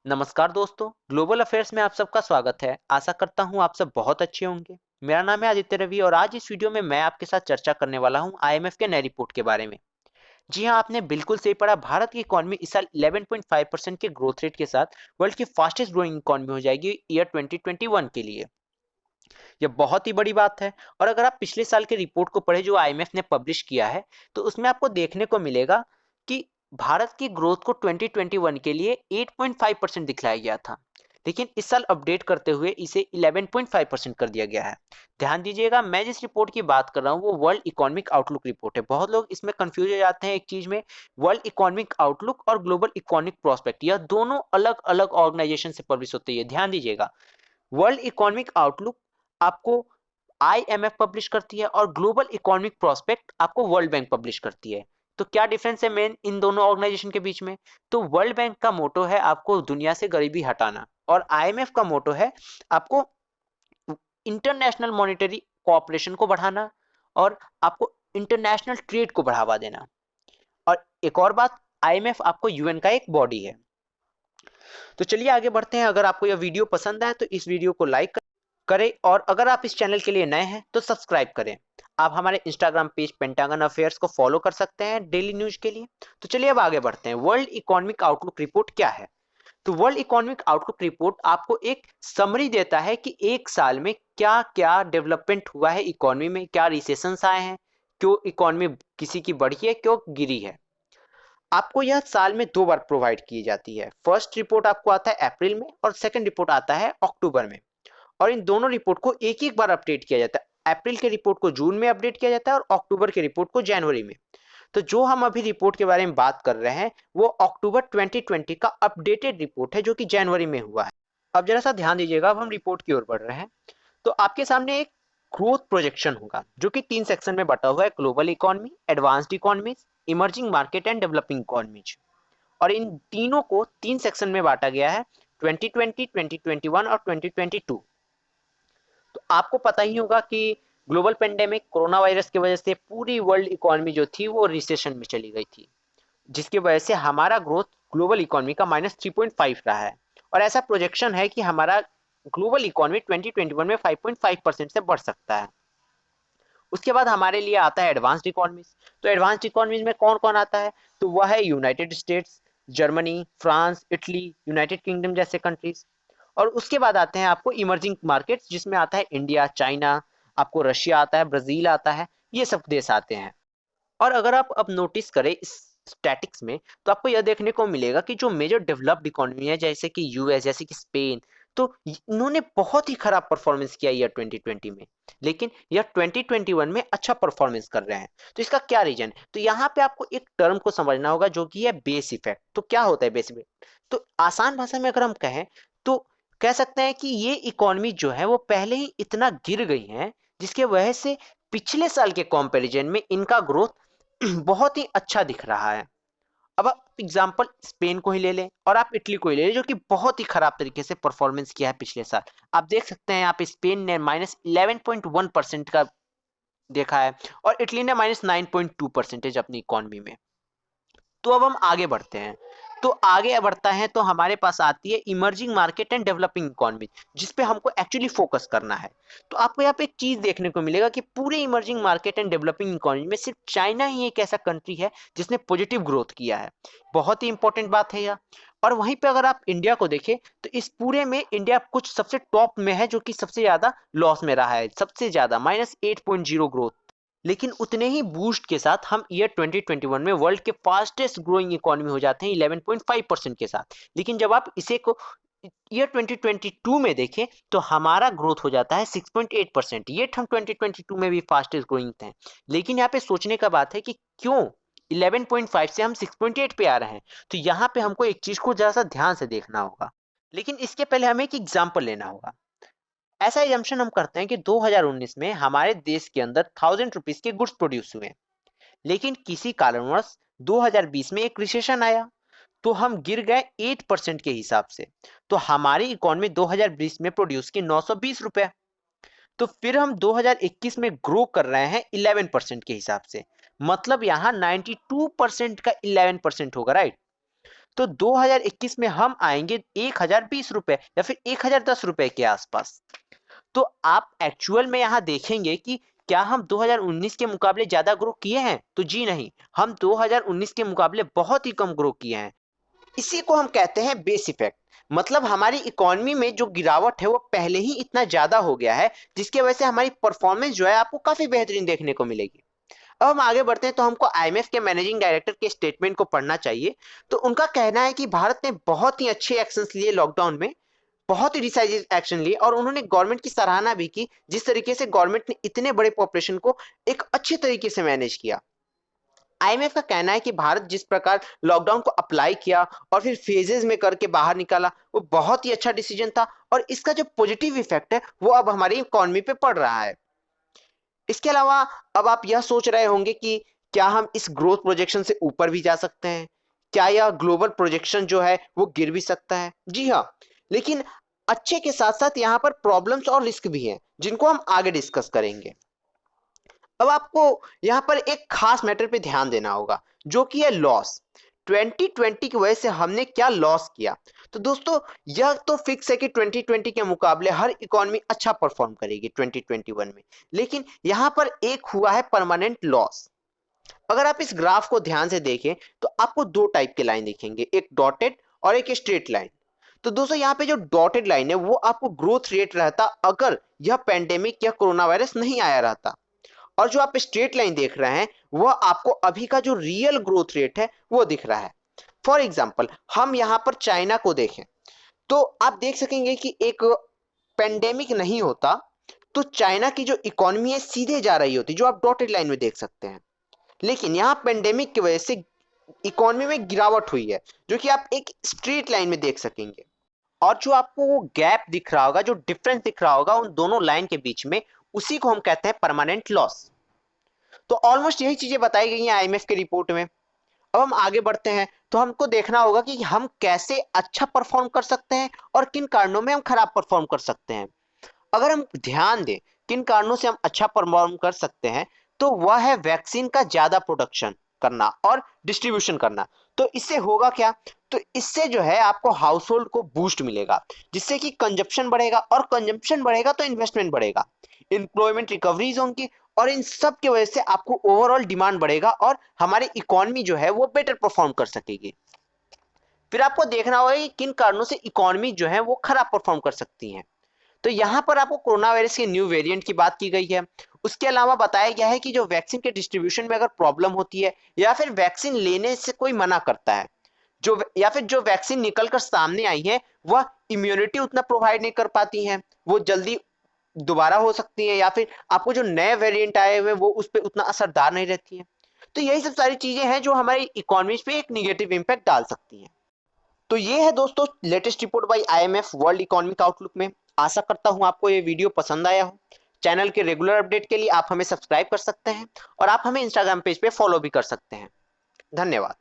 नमस्कार दोस्तों, global affairs में आप सबका स्वागत है। आशा करता हूं आप सब बहुत अच्छे होंगे। मेरा नाम है आदित्य रवि और आज इस वीडियो में मैं आपके साथ चर्चा करने वाला हूं आईएमएफ के नए रिपोर्ट के बारे में। जी हां, आपने बिल्कुल सही पढ़ा। भारत की इकोनॉमी इस साल 11.5% के ग्रोथ रेट के साथ वर्ल्ड की फास्टेस्ट ग्रोइंग इकोनॉमी हो जाएगी ईयर 2021 के लिए। यह बहुत ही बड़ी बात है। और अगर आप पिछले साल के रिपोर्ट को पढ़े जो आईएमएफ ने पब्लिश किया है, तो उसमें आपको देखने को मिलेगा कि भारत की ग्रोथ को 2021 के लिए 8.5% दिखलाया गया था, लेकिन इस साल अपडेट करते हुए इसे 11.5% कर दिया गया है। ध्यान दीजिएगा, मैं जिस रिपोर्ट की बात कर रहा हूँ वो वर्ल्ड इकोनॉमिक आउटलुक रिपोर्ट है। बहुत लोग इसमें कंफ्यूज हो जाते हैं एक चीज में। वर्ल्ड इकोनॉमिक आउटलुक और ग्लोबल इकोनॉमिक प्रोस्पेक्ट, यह दोनों अलग अलग ऑर्गेनाइजेशन से पब्लिश होते हैं। ध्यान दीजिएगा, वर्ल्ड इकोनॉमिक आउटलुक आपको आईएमएफ पब्लिश करती है और ग्लोबल इकोनॉमिक प्रोस्पेक्ट आपको वर्ल्ड बैंक पब्लिश करती है। तो क्या डिफरेंस है मेन इन दोनों ऑर्गेनाइजेशन के बीच में? तो वर्ल्ड बैंक का मोटो है आपको दुनिया से गरीबी हटाना और आईएमएफ का मोटो है आपको इंटरनेशनल मॉनेटरी कोऑपरेशन को बढ़ाना और आपको इंटरनेशनल ट्रेड को बढ़ावा देना। और एक और बात, आईएमएफ आपको यूएन का एक बॉडी है। तो चलिए आगे बढ़ते हैं। अगर आपको यह वीडियो पसंद आए तो इस वीडियो को लाइक करें और अगर आप इस चैनल के लिए नए हैं तो सब्सक्राइब करें। आप हमारे इंस्टाग्राम पेज पेंटागन अफेयर्स को फॉलो कर सकते हैं डेली न्यूज के लिए। तो चलिए अब आगे बढ़ते हैं। वर्ल्ड इकोनॉमिक आउटलुक रिपोर्ट क्या है? तो वर्ल्ड इकोनॉमिक आउटलुक रिपोर्ट आपको एक समरी देता है कि एक साल में क्या क्या डेवलपमेंट हुआ है इकोनॉमी में, क्या रिसेशंस आए हैं, क्यों इकोनॉमी किसी की बढ़ी है, क्यों गिरी है। आपको यह साल में 2 बार प्रोवाइड की जाती है। फर्स्ट रिपोर्ट आपको आता है अप्रैल में और सेकंड रिपोर्ट आता है अक्टूबर में। और इन दोनों रिपोर्ट को एक एक बार अपडेट किया जाता है। अप्रैल के रिपोर्ट को जून में अपडेट किया जाता है और अक्टूबर के रिपोर्ट को जनवरी में। तो जो हम अभी रिपोर्ट के बारे में बात कर रहे हैं वो अक्टूबर 2020 का अपडेटेड रिपोर्ट है जो कि जनवरी में हुआ है। अब जरा सा ध्यान दीजिएगा, अब हम रिपोर्ट की ओर बढ़ रहे हैं। तो आपके सामने एक ग्रोथ प्रोजेक्शन होगा जो कि 3 सेक्शन में बटा हुआ है: global economy, advanced economies, emerging market and developing economies. और इन तीनों को 3 सेक्शन में बांटा गया है: 2020, 2021 और 2022। तो आपको पता ही होगा कि ग्लोबल पेंडेमिक कोरोना वायरस की वजह से पूरी वर्ल्ड इकोनॉमी जो थी वो रिसेशन में चली गई थी, जिसकी वजह से हमारा ग्रोथ ग्लोबल इकोनॉमी का -3.5 रहा है। और ऐसा प्रोजेक्शन है कि हमारा ग्लोबल इकोनॉमी 2021 में 5.5% से बढ़ सकता है। उसके बाद हमारे लिए आता है एडवांस्ड इकोनॉमीज। तो एडवांस्ड इकोनॉमीज में कौन कौन आता है? तो वह है United states, Germany, France, Italy, United kingdom जैसे कंट्रीज। और उसके बाद आते हैं आपको इमर्जिंग मार्केट्स, जिसमें आता है इंडिया, चाइना, आपको रशिया आता है, ब्राजील आता है, ये सब देश आते हैं। और अगर आप अब नोटिस करें इस स्टैटिक्स में, तो आपको यह देखने को मिलेगा कि जो मेजर डेवलप्ड इकोनॉमी है जैसे कि यूएस, जैसे कि स्पेन, तो इन्होंने बहुत ही खराब परफॉर्मेंस किया ईयर 2020 में, लेकिन यह 2021 में अच्छा परफॉर्मेंस कर रहे हैं। तो इसका क्या रीजन? तो यहाँ पे आपको एक टर्म को समझना होगा जो कि है बेस इफेक्ट। तो क्या होता है बेस इफेक्ट? तो आसान भाषा में अगर हम कहें तो कह सकते हैं कि ये इकोनॉमी जो है वो पहले ही इतना गिर गई है जिसके वजह से पिछले साल के कंपैरिजन में इनका ग्रोथ बहुत ही अच्छा दिख रहा है। अब आप एग्जांपल स्पेन को ही ले लें और आप इटली को ही ले लें जो कि बहुत ही खराब तरीके से परफॉर्मेंस किया है पिछले साल। आप देख सकते हैं यहाँ पे स्पेन ने -11.1% का देखा है और इटली ने -9.2% अपनी इकोनॉमी में। तो अब हम आगे बढ़ते हैं। तो आगे बढ़ता है तो हमारे पास आती है emerging market and developing economy, जिस पे हमको एक्चुअली फोकस करना है। तो आपको यहाँ पे एक चीज देखने को मिलेगा कि पूरे emerging market and developing economy में सिर्फ चाइना ही एक ऐसा कंट्री है जिसने पॉजिटिव ग्रोथ किया है। बहुत ही इंपॉर्टेंट बात है यह। और वहीं पे अगर आप इंडिया को देखें तो इस पूरे में इंडिया कुछ सबसे टॉप में है, जो कि सबसे ज्यादा लॉस में रहा है, सबसे ज्यादा -8.0 ग्रोथ। लेकिन उतने ही बूस्ट के साथ हम ईयर 2021 में वर्ल्ड के फास्टेस्ट ग्रोइंग इकोनॉमी हो जाते हैं 11.5% के साथ। लेकिन जब आप इसे को ईयर 2022 में देखें तो हमारा ग्रोथ हो जाता है 6.8%। ये हम 2022 में भी फास्टेस्ट ग्रोइंग थे। लेकिन यहाँ पे सोचने का बात है कि क्यों 11.5 से हम 6.8 पे आ रहे हैं। तो यहाँ पे हमको एक चीज को जरा सा ध्यान से देखना होगा, लेकिन इसके पहले हमें एक एग्जाम्पल लेना होगा। ऐसा एजम्पशन हम करते हैं कि 2019 में हमारे देश के अंदर 1000 रुपीज के गुड्स प्रोड्यूस हुए, लेकिन किसी कारणवश 2020 में एक रिसेशन आया तो हम गिर गए 8% के हिसाब से। तो हमारी इकोनॉमी 2020 में प्रोड्यूस की 920 रुपए। तो फिर हम 2021 में ग्रो कर रहे हैं 11% के हिसाब से। मतलब यहाँ 92% का 11% होगा, राइट? तो 2021 में हम आएंगे 1020 रुपए या फिर 1010 रुपए के आसपास। तो आप एक्चुअल में यहाँ देखेंगे कि क्या हम 2019 के मुकाबले ज्यादा ग्रो किए हैं? तो जी नहीं, हम 2019 के मुकाबले बहुत ही कम ग्रो किए हैं। इसी को हम कहते हैं बेस इफेक्ट। मतलब हमारी इकोनॉमी में जो गिरावट है वो पहले ही इतना ज्यादा हो गया है, जिसकी वजह से हमारी परफॉर्मेंस जो है आपको काफी बेहतरीन देखने को मिलेगी। अब हम आगे बढ़ते हैं तो हमको आईएमएफ के मैनेजिंग डायरेक्टर के स्टेटमेंट को पढ़ना चाहिए। तो उनका कहना है कि भारत ने बहुत ही अच्छे एक्शंस लिए लॉकडाउन में, बहुत ही डिसाइसिव एक्शन लिए, और उन्होंने गवर्नमेंट की सराहना भी की जिस तरीके से गवर्नमेंट ने इतने बड़े पॉपुलेशन को एक अच्छे तरीके से मैनेज किया। आईएमएफ का कहना है कि भारत जिस प्रकार लॉकडाउन को अप्लाई किया और फिर फेजेस में करके बाहर निकाला, वो बहुत ही अच्छा डिसीजन था, और इसका जो पॉजिटिव इफेक्ट है वो अब हमारी इकोनॉमी पे पड़ रहा है। इसके अलावा अब आप यह सोच रहे होंगे कि क्या हम इस ग्रोथ प्रोजेक्शन से ऊपर भी जा सकते हैं? क्या यह ग्लोबल प्रोजेक्शन जो है वो गिर भी सकता है? जी हाँ, लेकिन अच्छे के साथ साथ यहाँ पर प्रॉब्लम्स और रिस्क भी हैं जिनको हम आगे डिस्कस करेंगे। अब आपको यहाँ पर एक खास मैटर पे ध्यान देना होगा, जो कि है लॉस। 2020 की वजह से हमने क्या लॉस किया? तो दोस्तों, यह तो फिक्स है कि 2020 के मुकाबले हर इकोनॉमी अच्छा परफॉर्म करेगी 2021 में, लेकिन यहाँ पर एक हुआ है परमानेंट लॉस। अगर आप इस ग्राफ को ध्यान से देखें तो आपको दो टाइप के लाइन दिखेंगे, एक डॉटेड और एक स्ट्रेट लाइन। तो दोस्तों, यहाँ पे जो डॉटेड लाइन है वो आपको ग्रोथ रेट रहता अगर यह पेंडेमिक या कोरोना वायरस नहीं आया रहता, और जो आप स्ट्रेट लाइन देख रहे हैं वह आपको अभी का जो रियल ग्रोथ रेट है वो दिख रहा है। फॉर एग्जाम्पल, हम यहाँ पर चाइना को देखें तो आप देख सकेंगे कि एक पेंडेमिक नहीं होता तो चाइना की जो इकोनॉमी है सीधे जा रही होती, जो आप डॉटेड लाइन में देख सकते हैं। लेकिन यहाँ पेंडेमिक की वजह से इकोनॉमी में गिरावट हुई है, जो कि आप एक स्ट्रेट लाइन में देख सकेंगे। और जो आपको वो गैप दिख रहा होगा, जो डिफरेंस दिख रहा होगा उन दोनों लाइन के बीच में, उसी को हम कहते हैं परमानेंट लॉस। तो ऑलमोस्ट यही चीजें बताई गई हैं आईएमएफ के रिपोर्ट में। अब हम आगे बढ़ते हैं तो हमको देखना होगा कि हम कैसे अच्छा परफॉर्म कर सकते हैं और किन कारणों में हम खराब परफॉर्म कर सकते हैं। अगर हम ध्यान दें किन कारणों से हम अच्छा परफॉर्म कर सकते हैं, तो वह है वैक्सीन का ज्यादा प्रोडक्शन करना और डिस्ट्रीब्यूशन करना। तो इससे होगा क्या? तो इससे जो है आपको हाउस होल्ड को बूस्ट मिलेगा, जिससे कि कंजप्शन बढ़ेगा, और कंजप्शन बढ़ेगा तो इन्वेस्टमेंट बढ़ेगा, एम्प्लॉयमेंट रिकवरीज होंगी, और इन सब की वजह से आपको ओवरऑल डिमांड बढ़ेगा और हमारी इकोनॉमी जो है वो बेटर परफॉर्म कर सकेगी। फिर आपको देखना होगा कि किन कारणों से इकोनॉमी जो है वो खराब परफॉर्म कर सकती है। तो यहाँ पर आपको कोरोना वायरस के न्यू वेरिएंट की बात की गई है। उसके अलावा बताया गया है कि जो वैक्सीन के डिस्ट्रीब्यूशन में अगर प्रॉब्लम होती है, या फिर वैक्सीन लेने से कोई मना करता है, जो या फिर जो वैक्सीन निकलकर सामने आई है वह इम्यूनिटी उतना प्रोवाइड नहीं कर पाती है, वो जल्दी दोबारा हो सकती है, या फिर आपको जो नए वेरिएंट आए हुए वो उस पर उतना असरदार नहीं रहती है। तो यही सब सारी चीजें हैं जो हमारी इकोनॉमी पे एक निगेटिव इंपैक्ट डाल सकती हैं। तो ये है दोस्तों latest report by IMF world economic outlook में। आशा करता हूं आपको ये वीडियो पसंद आया हो। चैनल के रेगुलर अपडेट के लिए आप हमें सब्सक्राइब कर सकते हैं, और आप हमें इंस्टाग्राम पेज पे फॉलो भी कर सकते हैं। धन्यवाद।